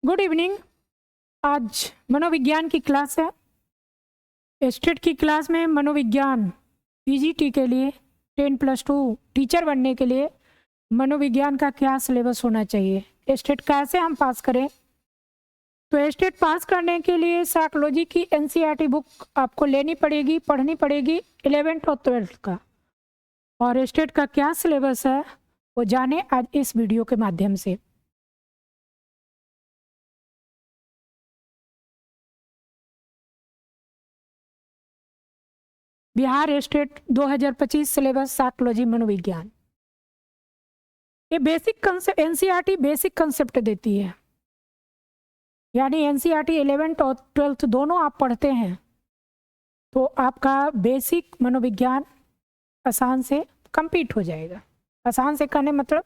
Good evening. आज मनोविज्ञान की क्लास है। स्टेट की क्लास में मनोविज्ञान पीजीटी के लिए 10+2 टीचर बनने के लिए मनोविज्ञान का क्या सिलेबस होना चाहिए, स्टेट कैसे हम पास करें। तो स्टेट पास करने के लिए साइकोलॉजी की एनसीईआरटी बुक आपको लेनी पड़ेगी, पढ़नी पड़ेगी 11th और 12th का। और स्टेट का क्या सिलेबस है वो जाने आज इस वीडियो के माध्यम से। बिहार स्टेट 2025 सिलेबस साइकोलॉजी मनोविज्ञान। ये basic concept NCERT basic concept देती है, यानी एनसीईआरटी 11th और 12th दोनों आप पढ़ते हैं तो आपका बेसिक मनोविज्ञान आसान से कंप्लीट हो जाएगा। आसान से कहने मतलब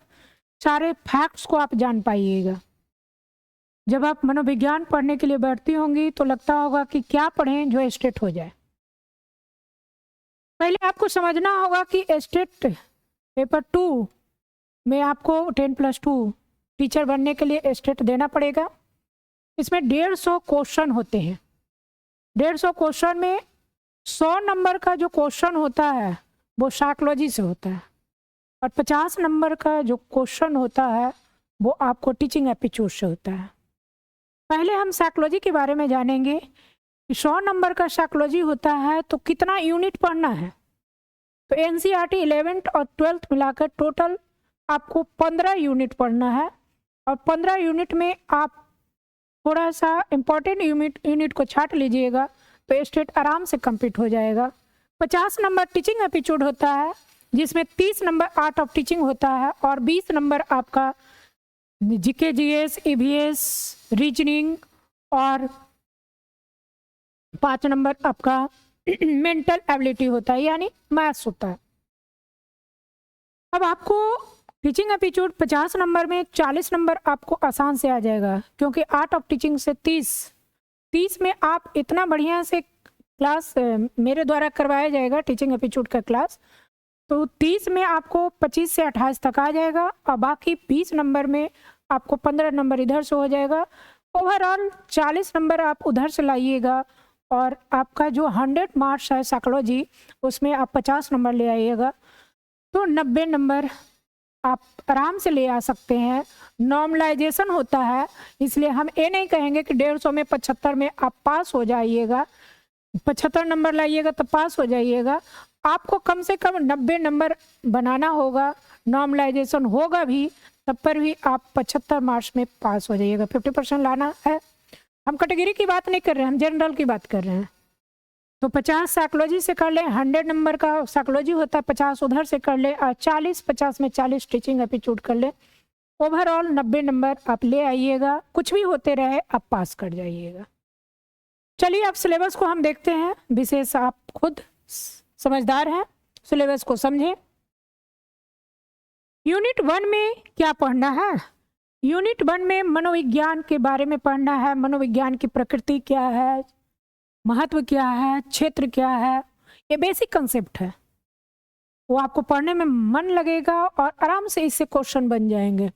सारे फैक्ट्स को आप जान पाइएगा। जब आप मनोविज्ञान पढ़ने के लिए बैठती होंगी तो लगता होगा कि क्या पढ़ें जो स्टेट हो जाए। पहले आपको समझना होगा कि स्टेट पेपर 2 में आपको 10+2 टीचर बनने के लिए स्टेट देना पड़ेगा। इसमें 150 क्वेश्चन होते हैं। 150 क्वेश्चन में 100 नंबर का जो क्वेश्चन होता है वो साइकोलॉजी से होता है और 50 नंबर का जो क्वेश्चन होता है वो आपको टीचिंग एप्टीट्यूड से होता है। पहले हम साइकोलॉजी के बारे में जानेंगे कि 100 नंबर का साइकोलॉजी होता है तो कितना यूनिट पढ़ना है। तो एनसीईआरटी 11th और 12th मिलाकर टोटल आपको 15 यूनिट पढ़ना है और 15 यूनिट में आप थोड़ा सा इम्पॉर्टेंट यूनिट को छाट लीजिएगा तो स्टेट आराम से कंप्लीट हो जाएगा। 50 नंबर टीचिंग एप्टीट्यूड होता है जिसमें 30 नंबर आर्ट ऑफ टीचिंग होता है और 20 नंबर आपका जीके जीएस ईवीएस रीजनिंग और 5 नंबर आपका मेंटल एबिलिटी होता है, यानी मैथ्स होता है। अब आपको टीचिंग एप्टीट्यूड 50 नंबर में 40 नंबर आपको आसान से आ जाएगा, क्योंकि आर्ट ऑफ टीचिंग से 30 में आप इतना बढ़िया से क्लास मेरे द्वारा करवाया जाएगा टीचिंग एप्टीट्यूड का क्लास, तो 30 में आपको 25 से 28 तक आ जाएगा और बाकी 20 नंबर में आपको 15 नंबर इधर से हो जाएगा। ओवरऑल 40 नंबर आप उधर से लाइएगा और आपका जो 100 मार्क्स है साइकोलॉजी उसमें आप 50 नंबर ले आइएगा तो 90 नंबर आप आराम से ले आ सकते हैं। नॉर्मलाइजेशन होता है, इसलिए हम ये नहीं कहेंगे कि 150 में 75 में आप पास हो जाइएगा, 75 नंबर लाइएगा तो पास हो जाइएगा। आपको कम से कम 90 नंबर बनाना होगा। नॉर्मलाइजेशन होगा भी तब पर भी आप 75 मार्क्स में पास हो जाइएगा। 50% लाना है। हम कैटेगरी की बात नहीं कर रहे हैं, हम जनरल की बात कर रहे हैं। तो 50 साइकोलॉजी से कर ले, 100 नंबर का साइकोलॉजी होता है, 50 उधर से कर ले और 50 में 40 टीचिंग एप्टीट्यूड कर ले। ओवरऑल 90 नंबर आप ले आइएगा, कुछ भी होते रहे आप पास कर जाइएगा। चलिए अब सिलेबस को हम देखते हैं। विशेष आप खुद समझदार हैं, सिलेबस को समझें। यूनिट 1 में क्या पढ़ना है? यूनिट 1 में मनोविज्ञान के बारे में पढ़ना है। मनोविज्ञान की प्रकृति क्या है, महत्व क्या है, क्षेत्र क्या है, ये बेसिक कंसेप्ट है। वो आपको पढ़ने में मन लगेगा और आराम से इससे क्वेश्चन बन जाएंगे।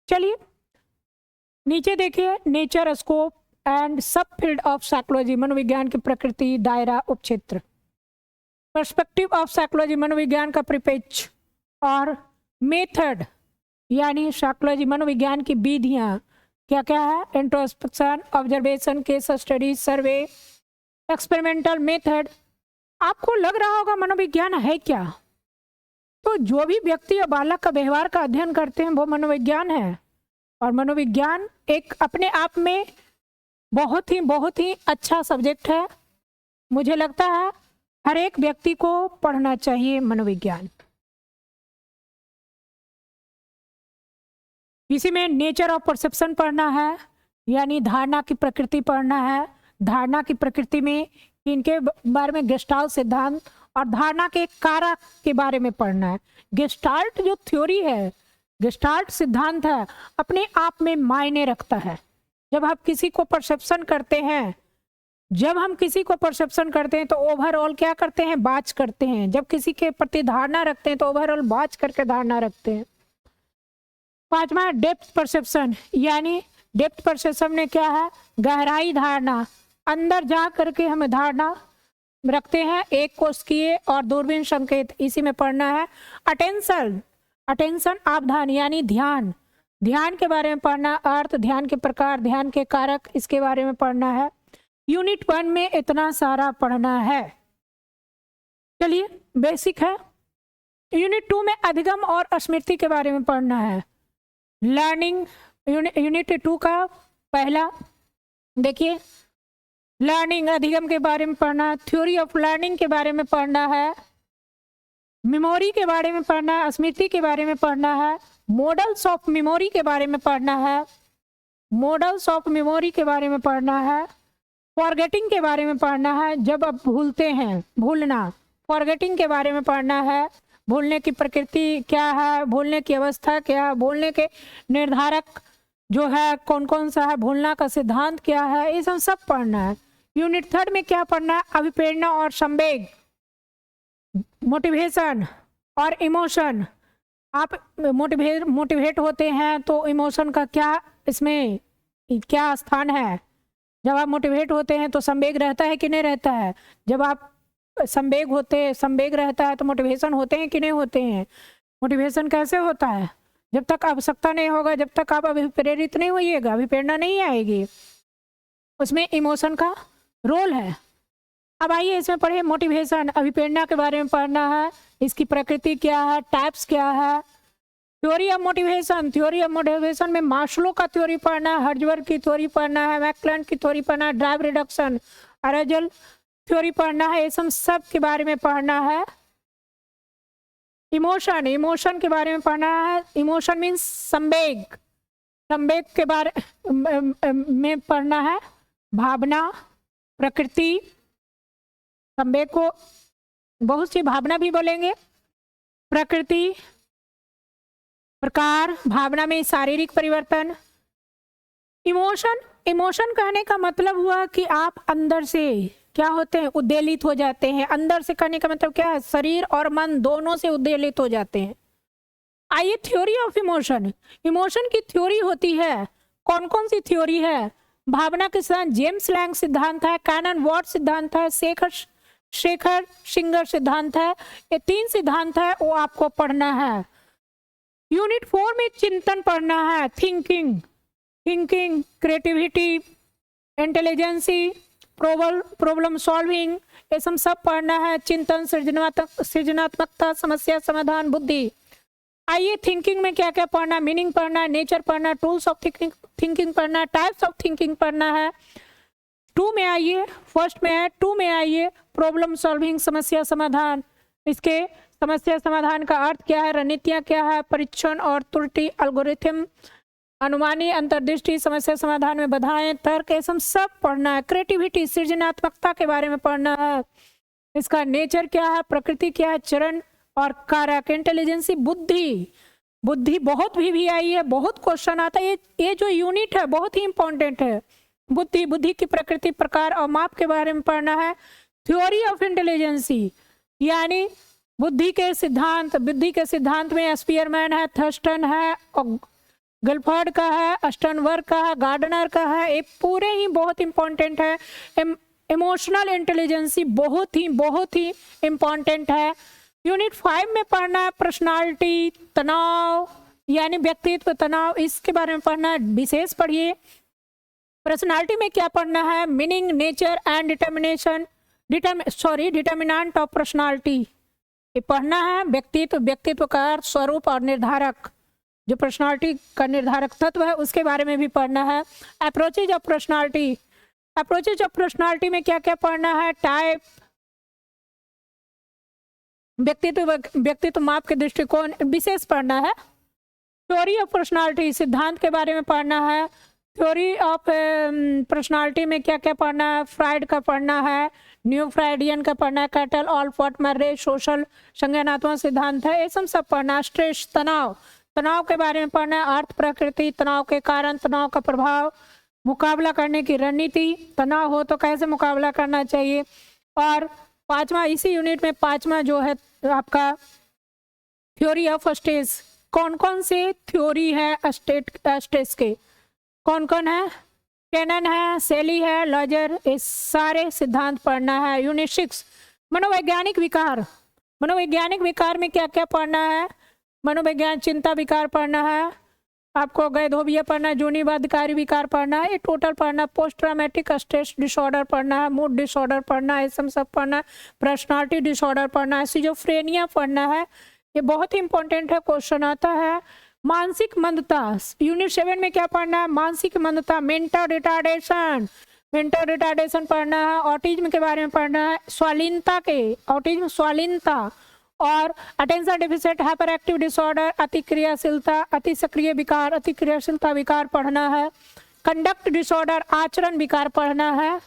चलिए नीचे देखिए, नेचर, स्कोप एंड सब फील्ड ऑफ साइकोलॉजी, मनोविज्ञान की प्रकृति, दायरा, उपक्षेत्र। पर्सपेक्टिव ऑफ साइकोलॉजी, मनोविज्ञान का परिप्रेक्ष्य और मेथड, यानी साइकोलॉजी मनोविज्ञान की विधियाँ क्या क्या है, इंट्रोस्पेक्शन, ऑब्जर्वेशन, केस स्टडी, सर्वे, एक्सपेरिमेंटल मेथड। आपको लग रहा होगा मनोविज्ञान है क्या, तो जो भी व्यक्ति या बालक का व्यवहार का अध्ययन करते हैं वो मनोविज्ञान है। और मनोविज्ञान एक अपने आप में बहुत ही अच्छा सब्जेक्ट है। मुझे लगता है हर एक व्यक्ति को पढ़ना चाहिए मनोविज्ञान। इसी में नेचर ऑफ परसेप्शन पढ़ना है, यानी धारणा की प्रकृति पढ़ना है। धारणा की प्रकृति में इनके बारे में गेस्टाल्ट सिद्धांत और धारणा के कारक के बारे में पढ़ना है। गेस्टाल्ट जो थ्योरी है, गेस्टाल्ट सिद्धांत है, अपने आप में मायने रखता है। जब आप किसी को परसेप्शन करते हैं, जब हम किसी को परसेप्शन करते हैं तो ओवरऑल क्या करते हैं, बाच करते हैं। जब किसी के प्रति धारणा रखते हैं तो ओवरऑल बाच करके धारणा रखते हैं। 5वां डेप्थ परसेप्शन, यानी डेप्थ परसेप्शन में क्या है, गहराई धारणा, अंदर जा करके हमें धारणा रखते हैं, एक कोष किए और दूरबीन संकेत, इसी में पढ़ना है। अटेंशन, अटेंशन आवधान यानी ध्यान, ध्यान के बारे में पढ़ना, अर्थ, ध्यान के प्रकार, ध्यान के कारक, इसके बारे में पढ़ना है। यूनिट 1 में इतना सारा पढ़ना है। चलिए बेसिक है। यूनिट 2 में अधिगम और स्मृति के बारे में पढ़ना है। लर्निंग, यूनिट 2 का पहला देखिए, लर्निंग, अधिगम के बारे में पढ़ना है, थ्योरी ऑफ लर्निंग के बारे में पढ़ना है, मेमोरी के बारे में पढ़ना है, स्मृति के बारे में पढ़ना है, मॉडल्स ऑफ मेमोरी के बारे में पढ़ना है, मॉडल्स ऑफ मेमोरी के बारे में पढ़ना है, फॉरगेटिंग के बारे में पढ़ना है, जब आप भूलते हैं, भूलना, फॉरगेटिंग के बारे में पढ़ना है, भूलने की प्रकृति क्या है, भूलने की अवस्था क्या है, भूलने के निर्धारक जो है कौन कौन सा है, भूलना का सिद्धांत क्या है, ये सब पढ़ना है। यूनिट 3 में क्या पढ़ना है, अभिप्रेरणा और संवेग, मोटिवेशन और इमोशन। आप मोटिवेट होते हैं तो इमोशन का क्या इसमें क्या स्थान है, जब आप मोटिवेट होते हैं तो संवेग रहता है कि नहीं रहता है, जब आप संवेग रहता है तो मोटिवेशन होते हैं कि नहीं होते हैं। मोटिवेशन कैसे होता है, जब तक आवश्यकता नहीं होगा, जब तक आप अभिप्रेरित नहीं होइएगा, अभिप्रेरणा नहीं आएगी, उसमें इमोशन का रोल है। अब आइए इसमें पढ़िए मोटिवेशन, अभिप्रेरणा के बारे में पढ़ना है, इसकी प्रकृति क्या है, टाइप्स क्या है। Theory of motivation, theory of motivation में मास्लो का थ्योरी पढ़ना है, हर्ट्जबर्ग की थ्योरी पढ़ना है, मैकक्लेलन की थ्योरी पढ़ना है, ड्राइव रिडक्शन, अरेजल थ्योरी पढ़ना है, ये सब के बारे में पढ़ना है। इमोशन, इमोशन के बारे में पढ़ना है, इमोशन मीन्स संवेग, संवेग के बारे में पढ़ना है, भावना, प्रकृति, संवेग को बहुत सी भावना भी बोलेंगे, प्रकृति, प्रकार, भावना में शारीरिक परिवर्तन। इमोशन, इमोशन कहने का मतलब हुआ कि आप अंदर से क्या होते हैं, उद्वेलित हो जाते हैं। अंदर से कहने का मतलब क्या है, शरीर और मन दोनों से उद्वेलित हो जाते हैं। आइए थ्योरी ऑफ इमोशन, इमोशन की थ्योरी होती है, कौन कौन सी थ्योरी है, भावना के सिद्धांत, जेम्स लैंग सिद्धांत है, कैनन वॉट सिद्धांत है, शेखर सिंगर सिद्धांत है, ये 3 सिद्धांत है, वो आपको पढ़ना है। यूनिट 4 में चिंतन पढ़ना है, thinking, creativity, intelligence, problem solving, ये सब पढ़ना है। चिंतन, सृजनात्मकता, समस्या समाधान, बुद्धि। आइए थिंकिंग में क्या क्या पढ़ना है, मीनिंग पढ़ना है, नेचर पढ़ना है, टूल्स ऑफ थिंकिंग पढ़ना है, टाइप्स ऑफ थिंकिंग पढ़ना है। 2 में आइए, फर्स्ट में है 2 में आइए, प्रॉब्लम सॉल्विंग, समस्या समाधान, इसके समस्या समाधान का अर्थ क्या है, रणनीतियाँ क्या है, परीक्षण और त्रुटि, एल्गोरिथम, अनुमानी अंतर्दृष्टि, समस्या समाधान में बाधाएं, तर्क, ये सब पढ़ना है। क्रिएटिविटी, सृजनात्मकता के बारे में पढ़ना है, इसका नेचर क्या है, प्रकृति क्या है, चरण और कारक। इंटेलिजेंसी, बुद्धि बहुत भी आई है, बहुत क्वेश्चन आता है, ये जो यूनिट है बहुत ही इंपॉर्टेंट है। बुद्धि की प्रकृति, प्रकार और माप के बारे में पढ़ना है। थ्योरी ऑफ इंटेलिजेंसी यानी बुद्धि के सिद्धांत में स्पीयरमैन है, थर्स्टन है, और गिलफर्ड का है, अस्टनबर्ग का है, गार्डनर का है, ये पूरे ही बहुत इंपॉर्टेंट है। इमोशनल इंटेलिजेंसी बहुत ही इंपॉर्टेंट है। यूनिट 5 में पढ़ना है पर्सनालिटी, तनाव यानी व्यक्तित्व, तनाव, इसके बारे में पढ़ना है, विशेष पढ़िए। पर्सनालिटी में क्या पढ़ना है, meaning, nature and determinant of personality, ये पढ़ना है। व्यक्तित्व का अर्थ, स्वरूप और निर्धारक, जो पर्सनालिटी का निर्धारक तत्व है उसके बारे में भी पढ़ना है। अप्रोचेज ऑफ पर्सनालिटी में क्या क्या पढ़ना है, टाइप, व्यक्तित्व माप के दृष्टिकोण, विशेष पढ़ना है। थ्योरी ऑफ पर्सनालिटी, सिद्धांत के बारे में पढ़ना है। थ्योरी ऑफ पर्सनालिटी में क्या क्या पढ़ना है, फ्राइड का पढ़ना है, न्यू फ्राइडियन का पढ़ना है, कैटल, ऑलपोर्ट, मर्रे, सोशल संज्ञानात्मक सिद्धांत है, ये सब पढ़ना है। स्ट्रेस, तनाव के बारे में पढ़ना है, अर्थ, प्रकृति, तनाव के कारण, तनाव का प्रभाव, मुकाबला करने की रणनीति, तनाव हो तो कैसे मुकाबला करना चाहिए। और 5वां, इसी यूनिट में 5वां जो है आपका थ्योरी ऑफ स्टेज, कौन कौन से थ्योरी है स्टेज के, कौन कौन है? कैनन है, सेली है, लॉजर, ये सारे सिद्धांत पढ़ना है। यूनिट 6 मनोवैज्ञानिक विकार। मनोवैज्ञानिक विकार में क्या क्या पढ़ना है? मनोविज्ञान चिंता विकार पढ़ना है आपको, गैधोबिया पढ़ना है, जूनीवादकारी विकार पढ़ना है, ये टोटल पढ़ना। पोस्ट ट्रॉमेटिक स्ट्रेस डिसऑर्डर पढ़ना है, मूड डिसऑर्डर पढ़ना है, सब पढ़ना है। पर्सनालिटी डिसऑर्डर पढ़ना है, सिजोफ्रेनिया पढ़ना है, ये बहुत ही इंपॉर्टेंट है, क्वेश्चन आता है। मानसिक मंदता, यूनिट 7 में क्या पढ़ना है? मानसिक मंदता, मेंटल रिटार्डेशन, मेंटल रिटार्डेशन पढ़ना है। ऑटिज्म के बारे में पढ़ना है, स्वालीनता के, ऑटिज्म स्वालीनता और attention deficit hyper active disorder, अतिक्रियाशीलता, अति सक्रिय विकार, अतिक्रियाशीलता विकार पढ़ना है। कंडक्ट डिसऑर्डर, आचरण विकार पढ़ना है।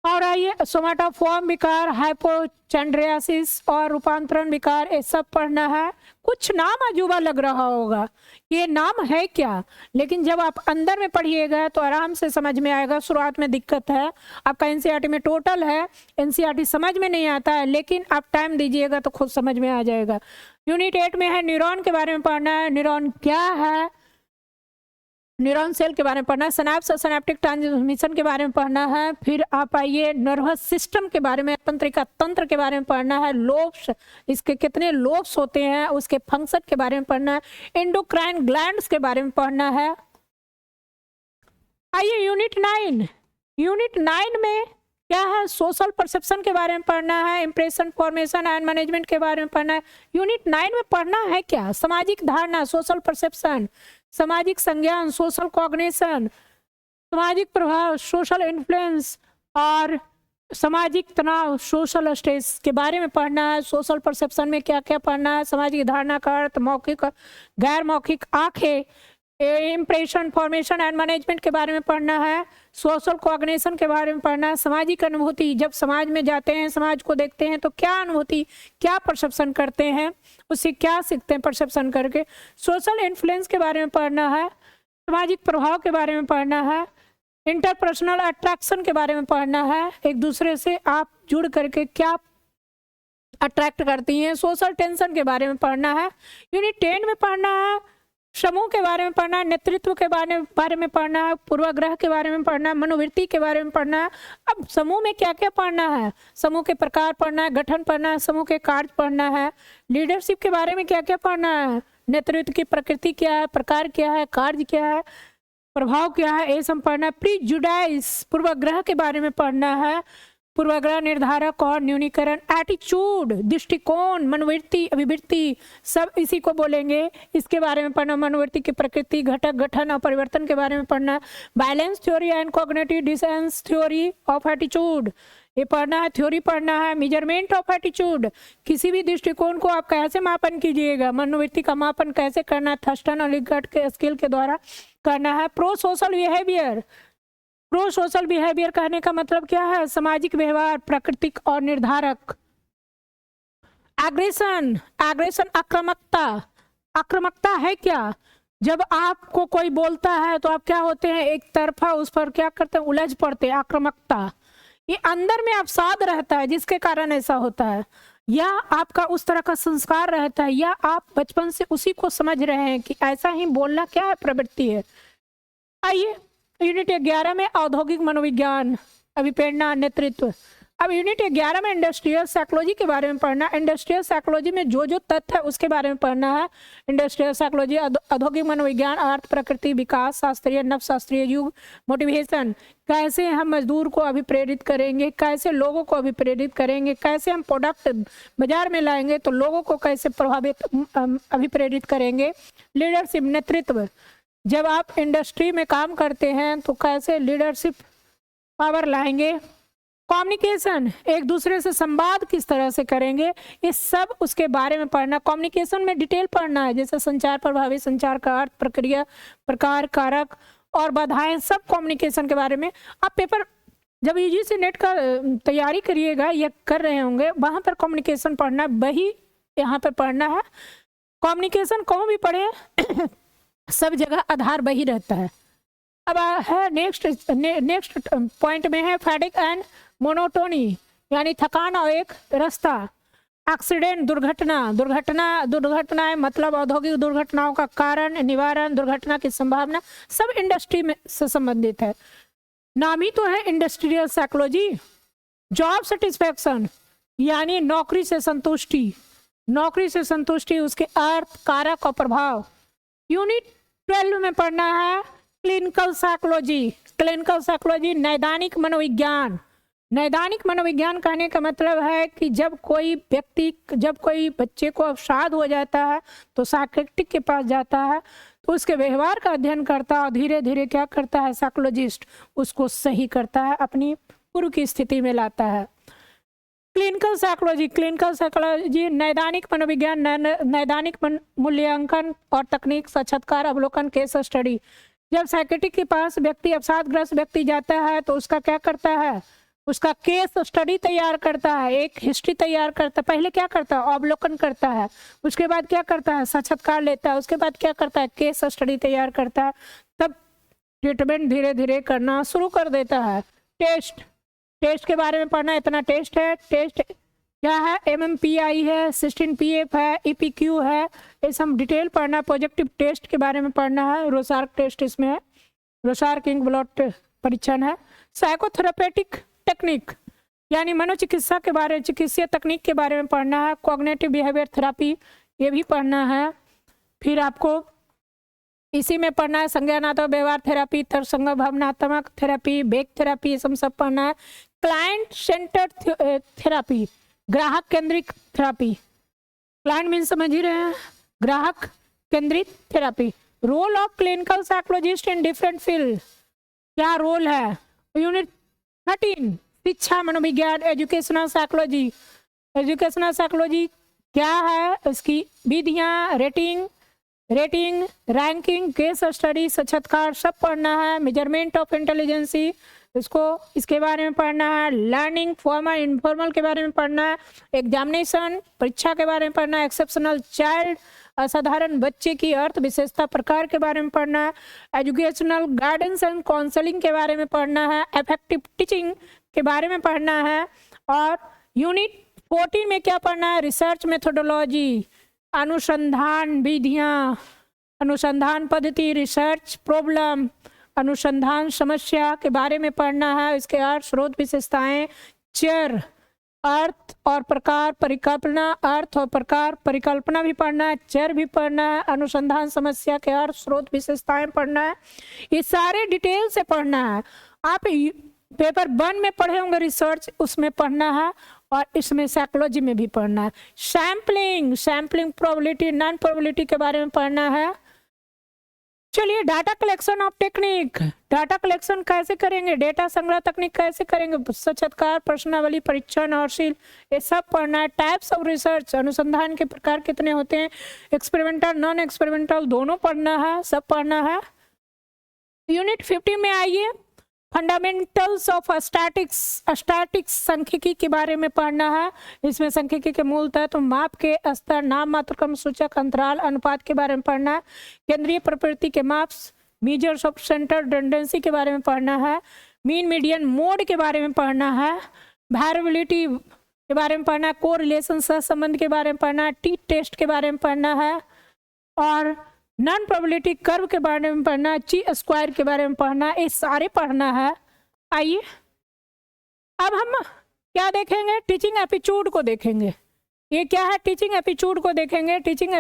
और आइए सोमाटोफॉर्म विकार, हाइपोचेंड्रियासिस और रूपांतरण विकार, ये सब पढ़ना है। कुछ नाम अजूबा लग रहा होगा, ये नाम है क्या, लेकिन जब आप अंदर में पढ़िएगा तो आराम से समझ में आएगा। शुरुआत में दिक्कत है, आपका एनसीईआरटी में टोटल है, एनसीईआरटी समझ में नहीं आता है, लेकिन आप टाइम दीजिएगा तो खुद समझ में आ जाएगा। यूनिट 8 में है न्यूरॉन के बारे में पढ़ना है, न्यूरॉन क्या है, न्यूरॉन सेल के बारे में पढ़ना है। सिनैप्स और सिनैप्टिक ट्रांसमिशन के बारे में पढ़ना है। फिर आप आइए नर्वस सिस्टम के बारे में, तंत्रिका तंत्र के बारे में पढ़ना है। लोब्स, इसके कितने लोब्स होते हैं, उसके फंक्शन के बारे में पढ़ना है। एंडोक्राइन ग्लैंड्स के बारे में पढ़ना है। आइए यूनिट 9, यूनिट 9 में क्या है? सोशल परसेप्शन के बारे में पढ़ना है, इंप्रेशन फॉर्मेशन एंड मैनेजमेंट के बारे में पढ़ना है। यूनिट 9 में पढ़ना है क्या? सामाजिक धारणा, सोशल परसेप्शन, सामाजिक संज्ञान, सोशल कॉग्निशन, सामाजिक प्रभाव, सोशल इन्फ्लुएंस और सामाजिक तनाव, सोशल स्ट्रेस के बारे में पढ़ना है। सोशल परसेप्शन में क्या क्या पढ़ना है? सामाजिक धारणा का अर्थ, मौखिक गैर मौखिक आंखें, इम्प्रेशन फॉर्मेशन एंड मैनेजमेंट के बारे में पढ़ना है। सोशल कॉग्निशन के बारे में पढ़ना है। सामाजिक अनुभूति, जब समाज में जाते हैं, समाज को देखते हैं तो क्या अनुभूति, क्या परसेप्शन करते हैं, उससे क्या सीखते हैं परसेप्शन करके। सोशल इन्फ्लुएंस के बारे में पढ़ना है। सामाजिक प्रभाव के बारे में पढ़ना है। इंटरपर्सनल अट्रैक्शन के बारे में पढ़ना है, एक दूसरे से आप जुड़ करके क्या अट्रैक्ट करती हैं। सोशल टेंशन के बारे में पढ़ना है। यूनिट 10 में पढ़ना है समूह के बारे में पढ़ना है, नेतृत्व के बारे में पढ़ना है, पूर्वाग्रह के बारे में पढ़ना है, मनोवृत्ति के बारे में पढ़ना है। अब समूह में क्या क्या पढ़ना है? समूह के प्रकार पढ़ना है, गठन पढ़ना है, समूह के कार्य पढ़ना है। लीडरशिप के बारे में क्या क्या पढ़ना है? नेतृत्व की प्रकृति क्या है, प्रकार क्या है, कार्य क्या है, प्रभाव क्या है, ये सब पढ़ना है। प्रीजुडाइस, पूर्वाग्रह के बारे में पढ़ना है। पूर्वाग्रह निर्धारक और न्यूनीकरण, एटीट्यूड, दृष्टिकोण, मनोवृत्ति, अभिवृत्ति, सब इसी को बोलेंगे। इसके बारे में पढ़ना। मनोवृत्ति की प्रकृति, घटक, गठन और परिवर्तन के बारे में पढ़ना। Balance theory and cognitive dissonance theory of attitude, ये पढ़ना है, थ्योरी पढ़ना है। मेजरमेंट ऑफ एटीट्यूड, किसी भी दृष्टिकोण को आप कैसे मापन कीजिएगा, मनोवृत्ति का मापन कैसे करना है, थर्स्टन और लिगट के स्केल के द्वारा करना है। Pro social behaviour, pro social behaviour कहने का मतलब क्या है? सामाजिक व्यवहार, प्राकृतिक और निर्धारक। एग्रेशन, एग्रेशन आक्रामकता, आक्रामकता है क्या? जब आपको कोई बोलता है तो आप क्या होते हैं, एक तरफा उस पर क्या करते हैं, उलझ पड़ते हैं। आक्रामकता, ये अंदर में अवसाद रहता है जिसके कारण ऐसा होता है, या आपका उस तरह का संस्कार रहता है, या आप बचपन से उसी को समझ रहे हैं कि ऐसा ही बोलना क्या है, प्रवृत्ति है। आइए यूनिट 11 में औद्योगिक मनोविज्ञान, अभिप्रेरणा, नेतृत्व। अब यूनिट 11 में इंडस्ट्रियल साइकोलॉजी के बारे में पढ़ना। इंडस्ट्रियल साइकोलॉजी में जो जो तथ्य है उसके बारे में पढ़ना है। इंडस्ट्रियल साइकोलॉजी, औद्योगिक मनोविज्ञान, अर्थ, प्रकृति, विकास, शास्त्रीय, नवशास्त्रीय युग, मोटिवेशन, कैसे हम मजदूर को अभिप्रेरित करेंगे, कैसे लोगों को अभिप्रेरित करेंगे, कैसे हम प्रोडक्ट बाजार में लाएंगे तो लोगों को कैसे प्रभावित अभिप्रेरित करेंगे। लीडरशिप, नेतृत्व, जब आप इंडस्ट्री में काम करते हैं तो कैसे लीडरशिप पावर लाएंगे। कम्युनिकेशन, एक दूसरे से संवाद किस तरह से करेंगे, ये सब उसके बारे में पढ़ना। कम्युनिकेशन में डिटेल पढ़ना है, जैसे संचार प्रभावी, संचार का अर्थ, प्रक्रिया, प्रकार, कारक और बाधाएं, सब कम्युनिकेशन के बारे में। आप पेपर जब यूजीसी नेट का तैयारी करिएगा या कर रहे होंगे, वहाँ पर कम्युनिकेशन पढ़ना, वही यहाँ पर पढ़ना है। कम्युनिकेशन कहूँ भी पढ़े सब जगह आधार वही रहता है। अब है नेक्स्ट पॉइंट में है फैटिग एंड मोनोटोनी, यानी थकान और एक रास्ता। एक्सीडेंट दुर्घटनाएं मतलब औद्योगिक दुर्घटनाओं का कारण, निवारण, दुर्घटना की संभावना, सब इंडस्ट्री में से संबंधित है। नाम ही तो है इंडस्ट्रियल साइकोलॉजी। जॉब सेटिस्फैक्शन यानी नौकरी से संतुष्टि, उसके अर्थ, कारक और प्रभाव। यूनिट 12 में पढ़ना है क्लिनिकल साइकोलॉजी, नैदानिक मनोविज्ञान। नैदानिक मनोविज्ञान कहने का मतलब है कि जब कोई बच्चे को अवसाद हो जाता है तो साइकियाट्रिस्ट के पास जाता है, तो उसके व्यवहार का अध्ययन करता है और धीरे धीरे क्या करता है साइकोलॉजिस्ट, उसको सही करता है, अपनी पूर्व की स्थिति में लाता है। क्लिनिकल साइकोलॉजी नैदानिक मनोविज्ञान, नैदानिक मूल्यांकन और तकनीक, साक्षात्कार, अवलोकन, केस स्टडी। जब साइकियाट्रिस्ट के पास अवसादग्रस्त व्यक्ति जाता है तो उसका क्या करता है, उसका केस स्टडी तैयार करता है, एक हिस्ट्री तैयार करता है। पहले क्या करता है, अवलोकन करता है, उसके बाद क्या करता है, साक्षात्कार लेता है, उसके बाद क्या करता है, केस स्टडी तैयार करता है, तब ट्रीटमेंट धीरे धीरे करना शुरू कर देता है। टेस्ट के बारे में पढ़ना, इतना टेस्ट है। टेस्ट क्या है, MMPI है, 16PF है, EPQ है, ये सब डिटेल पढ़ना। प्रोजेक्टिव टेस्ट के बारे में पढ़ना है, रोसार्क टेस्ट इसमें है, रोसार्क इंक ब्लड परीक्षण है। साइकोथेरेपेटिक टेक्निक यानी मनोचिकित्सा के बारे, चिकित्सीय तकनीक के बारे में पढ़ना है। कॉग्निटिव बिहेवियर थेरेपी ये भी पढ़ना है। फिर आपको इसी में पढ़ना है संज्ञानात्मक व्यवहार थेरेपी, तर्कसंग भावनात्मक थेरेपी, बेक थेरेपी, ये सब पढ़ना है। क्लाइंट सेंटर्ड थेरेपी, ग्राहक केंद्रित थेरेपी। क्लाइंट मीन समझ ही रहे हैं, ग्राहक केंद्रित therapy. Role of clinical psychologist in different field, क्या रोल है। यूनिट 13 शिक्षा मनोविज्ञान, एजुकेशनल साइकोलॉजी क्या है, उसकी विधियाँ, रेटिंग, रैंकिंग, केस स्टडी, साक्षात्कार सब पढ़ना है। मेजरमेंट ऑफ इंटेलिजेंसी इसके बारे में पढ़ना है। लर्निंग फॉर्मल इनफॉर्मल के बारे में पढ़ना है। एग्जामिनेशन परीक्षा के बारे में पढ़ना है। एक्सेप्शनल चाइल्ड असाधारण बच्चे की अर्थ विशेषता प्रकार के बारे में पढ़ना है। एजुकेशनल गाइडेंस एंड काउंसलिंग के बारे में पढ़ना है। इफेक्टिव टीचिंग के बारे में पढ़ना है। और यूनिट 14 में क्या पढ़ना है, रिसर्च मेथोडोलॉजी, अनुसंधान विधियाँ, अनुसंधान पद्धति, रिसर्च प्रॉब्लम, अनुसंधान समस्या के बारे में पढ़ना है। इसके अर्थ, स्रोत, विशेषताएं, चर, अर्थ और प्रकार, परिकल्पना, अर्थ और प्रकार, परिकल्पना भी पढ़ना है, चर भी पढ़ना है, अनुसंधान समस्या के अर्थ, स्रोत, विशेषताएं पढ़ना है। ये सारे डिटेल से पढ़ना है। आप पेपर 1 में पढ़े होंगे रिसर्च, उसमें पढ़ना है, और इसमें साइकोलॉजी में भी पढ़ना है। सैम्पलिंग प्रोबेबिलिटी, नॉन प्रोबेबिलिटी के बारे में पढ़ना है। चलिए data collection of technique, data collection कैसे करेंगे, डेटा संग्रह तकनीक कैसे करेंगे, साक्षात्कार, प्रश्नावली, परीक्षण और शील, ये सब पढ़ना है। टाइप्स ऑफ रिसर्च, अनुसंधान के प्रकार कितने होते हैं, एक्सपेरिमेंटल नॉन एक्सपेरिमेंटल दोनों पढ़ना है, सब पढ़ना है। यूनिट 15 में आइए, फंडामेंटल्स ऑफ स्टैटिक्स सांख्यिकी के बारे में पढ़ना है। इसमें सांख्यिकी के मूल तत्व, माप के स्तर, नाम मात्र, क्रम सूचक, अंतराल, अनुपात के बारे में पढ़ना है। केंद्रीय प्रवृत्ति के माप, मेजर्स ऑफ सेंटर टेंडेंसी के बारे में पढ़ना है। मीन मीडियन मोड के बारे में पढ़ना है। वेरिएबिलिटी के बारे में पढ़ना है। कोरिलेशन सहसंबंध के बारे में पढ़ना है। टी टेस्ट के बारे में पढ़ना है। और नॉन प्रोबेबिलिटी कर्व के बारे में पढ़ना है। ची स्क्वायर के बारे में पढ़ना है। ये सारे पढ़ना है। आइए अब हम क्या देखेंगे, टीचिंग एप्टीट्यूड को देखेंगे। ये क्या है, टीचिंग एप्टीट्यूड को देखेंगे। टीचिंग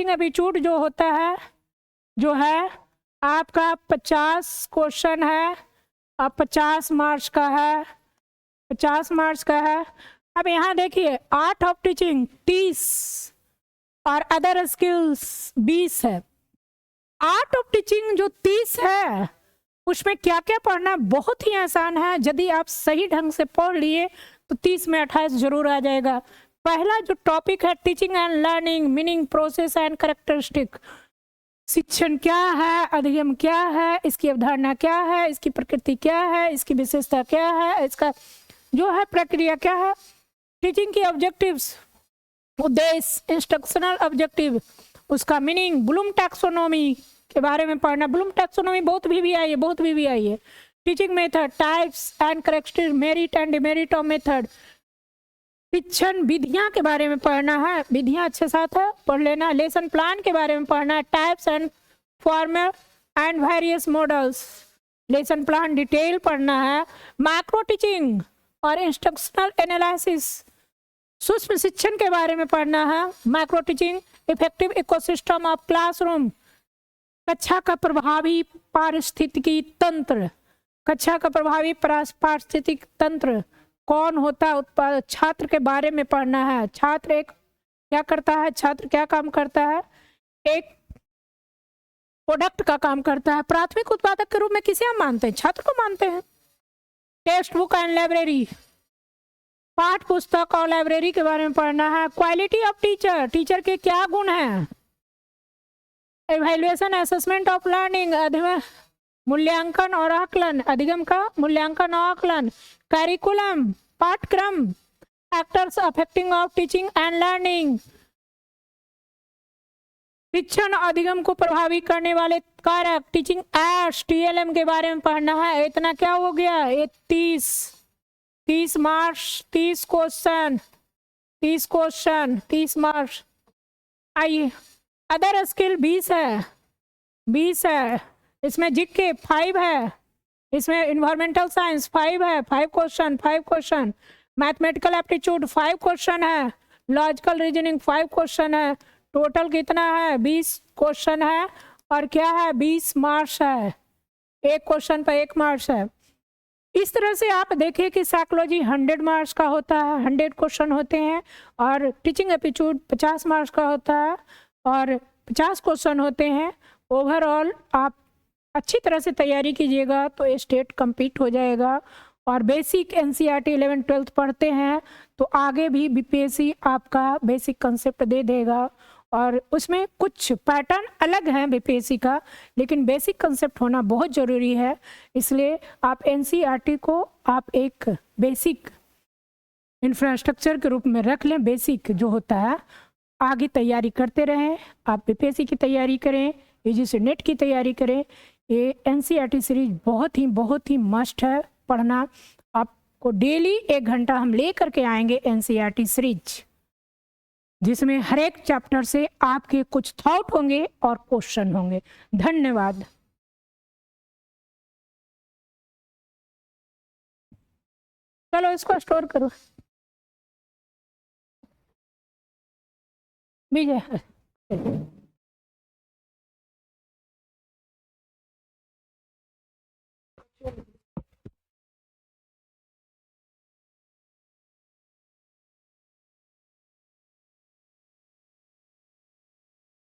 एप्टीट्यूड जो होता है, जो है आपका 50 क्वेश्चन है और 50 मार्क्स का है। अब यहाँ देखिए, आर्ट ऑफ टीचिंग 30 और अदर स्किल्स 20 है। आर्ट ऑफ टीचिंग जो 30 है, उसमें क्या क्या पढ़ना बहुत ही आसान है। यदि आप सही ढंग से पढ़ लिए तो 30 में 28 जरूर आ जाएगा। पहला जो टॉपिक है, teaching and learning, meaning, process and characteristic. शिक्षण क्या है, अधिगम क्या है, इसकी अवधारणा क्या है, इसकी प्रकृति क्या है, इसकी विशेषता क्या है, इसका जो है प्रक्रिया क्या है। टीचिंग की ऑब्जेक्टिव्स, उद्देश्य, इंस्ट्रक्शनल ऑब्जेक्टिव, उसका मीनिंग, ब्लूम टैक्सोनॉमी के बारे में पढ़ना। ब्लूम टैक्सोनॉमी बहुत भी आई है। Teaching method, types and characteristic, merit and demerit of method. शिक्षण विधियां के बारे में पढ़ना है, विधियां अच्छे साथ है पढ़ लेना। लेसन प्लान के बारे में पढ़ना है, types and format and various models. Lesson plan detail पढ़ना है। मैक्रो टीचिंग और इंस्ट्रक्शनल एनालिसिस, सूक्ष्म शिक्षण के बारे में पढ़ना है। Macro teaching, effective ecosystem of classroom, कक्षा का प्रभावी पारिस्थितिकी तंत्र। कक्षा का प्रभावी पारिस्थितिक तंत्र कौन होता है? उत्पाद। छात्र के बारे में पढ़ना है, छात्र एक क्या करता है, छात्र क्या काम करता है, एक प्रोडक्ट का काम करता है। प्राथमिक उत्पादक के रूप में किसे हम मानते हैं? छात्र को मानते हैं। टेक्स्ट बुक एंड लाइब्रेरी, पाठ पुस्तक और लाइब्रेरी के बारे में पढ़ना है। क्वालिटी ऑफ टीचर, टीचर के क्या गुण हैं। इवैल्यूएशन असेसमेंट ऑफ लर्निंग, मूल्यांकन और आकलन, अधिगम का मूल्यांकन और आकलन। करिकुलम, पाठ्यक्रम। Factors affecting of teaching and learning, शिक्षण अधिगम को प्रभावी करने वाले कारक। टीचिंग एड्स, TLM के बारे में पढ़ना है। इतना क्या हो गया? ये 30 मार्क्स, 30 क्वेश्चन, 30 मार्क्स। आइए, अदर स्किल 20 है। इसमें जीके 5 है, इसमें इन्वायरमेंटल साइंस 5 है, 5 क्वेश्चन। मैथमेटिकल एप्टीट्यूड 5 क्वेश्चन है। लॉजिकल रीजनिंग 5 क्वेश्चन है। टोटल कितना है? 20 क्वेश्चन है और क्या है? 20 मार्क्स है। एक क्वेश्चन पर 1 मार्क्स है। इस तरह से आप देखें कि साइकोलॉजी 100 मार्क्स का होता है, 100 क्वेश्चन होते हैं, और टीचिंग एप्टीट्यूड 50 मार्क्स का होता है और 50 क्वेश्चन होते हैं। ओवरऑल आप अच्छी तरह से तैयारी कीजिएगा तो स्टेट कंप्लीट हो जाएगा। और बेसिक NCERT 11th 12th पढ़ते हैं तो आगे भी BPSC आपका बेसिक कंसेप्ट दे देगा, और उसमें कुछ पैटर्न अलग हैं BPSC का, लेकिन बेसिक कंसेप्ट होना बहुत ज़रूरी है। इसलिए आप NCERT को आप एक बेसिक इंफ्रास्ट्रक्चर के रूप में रख लें। बेसिक जो होता है, आगे तैयारी करते रहें। आप BPSC की तैयारी करें, UGC नेट की तैयारी करें। ये NCERT सीरीज बहुत ही मस्ट है पढ़ना। आपको डेली 1 घंटा हम ले करके आएंगे NCERT सीरीज, जिसमें हर एक चैप्टर से आपके कुछ थॉट होंगे और क्वेश्चन होंगे। धन्यवाद। चलो इसको स्टोर करो विजय।